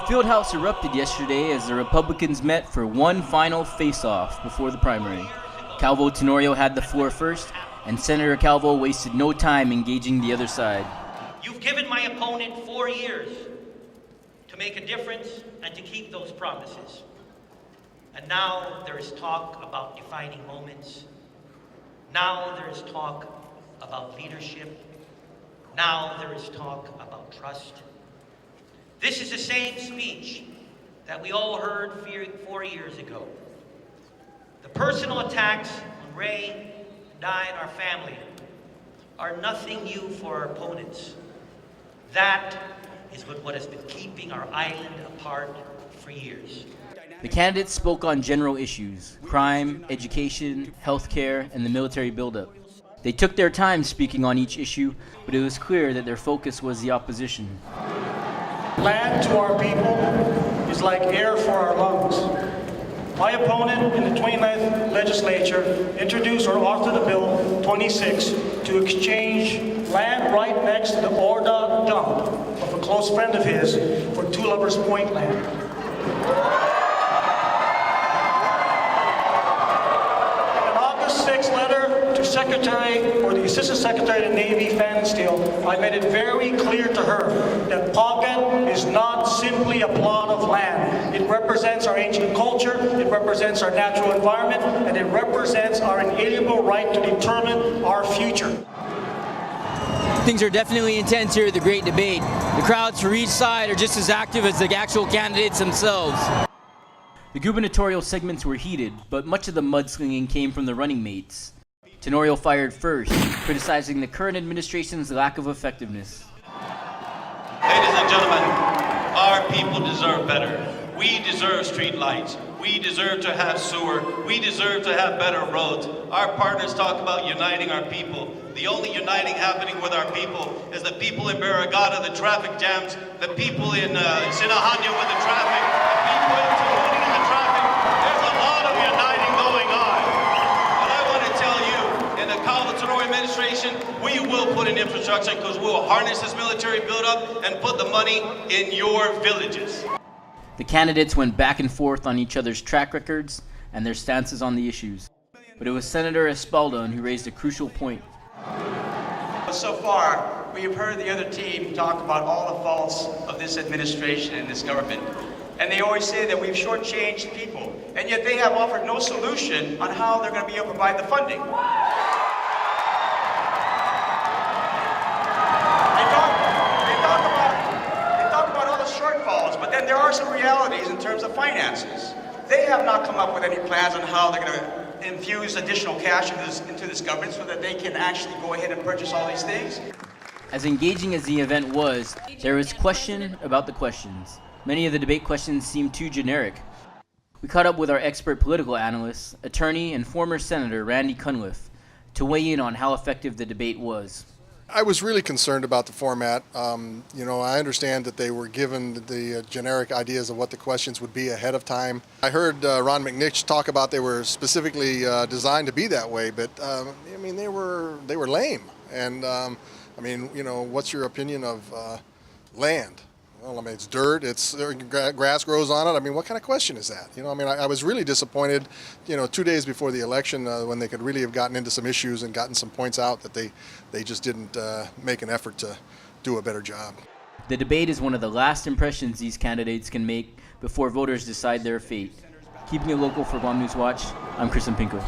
Fieldhouse erupted yesterday as the Republicans met for one final face-off before the primary. Calvo Tenorio had the floor first, and Senator Calvo wasted no time engaging the other side. You've given my opponent 4 years to make a difference and to keep those promises. And now there is talk about defining moments. Now there is talk about leadership. Now there is talk about trust. This is the same speech that we all heard 4 years ago. The personal attacks on Ray and I and our family are nothing new for our opponents. That is what has been keeping our island apart for years. The candidates spoke on general issues: crime, education, healthcare, and the military buildup. They took their time speaking on each issue, but it was clear that their focus was the opposition. Land to our people is like air for our lungs. My opponent in the 29th legislature introduced or authored a bill 26 to exchange land right next to the Orda dump of a close friend of his for Two Lovers Point land. In an August 6th letter to Secretary or the Assistant Secretary of the Navy, Fannin Steele, I made it very clear to her that Paugat is not simply a plot of land. It represents our ancient culture, it represents our natural environment, and it represents our inalienable right to determine our future. Things are definitely intense here at the Great Debate. The crowds for each side are just as active as the actual candidates themselves. The gubernatorial segments were heated, but much of the mudslinging came from the running mates. Tenorio fired first, criticizing the current administration's lack of effectiveness. Ladies and gentlemen, our people deserve better. We deserve street lights. We deserve to have sewer. We deserve to have better roads. Our partners talk about uniting our people. The only uniting happening with our people is the people in Barrigada, the traffic jams, the people in Sinajana with the traffic, the people in Tahuti in the traffic. There's a lot of uniting going on. But I want to tell you, in the Calvo Tenorio administration, we will put in infrastructure because we will harness this military buildup and put the money in your villages. The candidates went back and forth on each other's track records and their stances on the issues. But it was Senator Espaldon who raised a crucial point. So far, we have heard the other team talk about all the faults of this administration and this government. And they always say that we've shortchanged people. And yet they have offered no solution on how they're going to be able to provide the funding. They talk about all the shortfalls, but then there are some realities in terms of finances. They have not come up with any plans on how they're going to infuse additional cash into this government so that they can actually go ahead and purchase all these things. As engaging as the event was, there was question about the questions. Many of the debate questions seemed too generic. We caught up with our expert political analyst, attorney, and former Senator Randy Cunliffe to weigh in on how effective the debate was. I was really concerned about the format. I understand that they were given the generic ideas of what the questions would be ahead of time. I heard Ron McNich talk about they were specifically designed to be that way, but they were lame. And what's your opinion of land? Well, it's dirt, grass grows on it. What kind of question is that? I was really disappointed, 2 days before the election when they could really have gotten into some issues and gotten some points out that they just didn't make an effort to do a better job. The debate is one of the last impressions these candidates can make before voters decide their fate. Keeping it local for Guam News Watch, I'm Chris Pinko.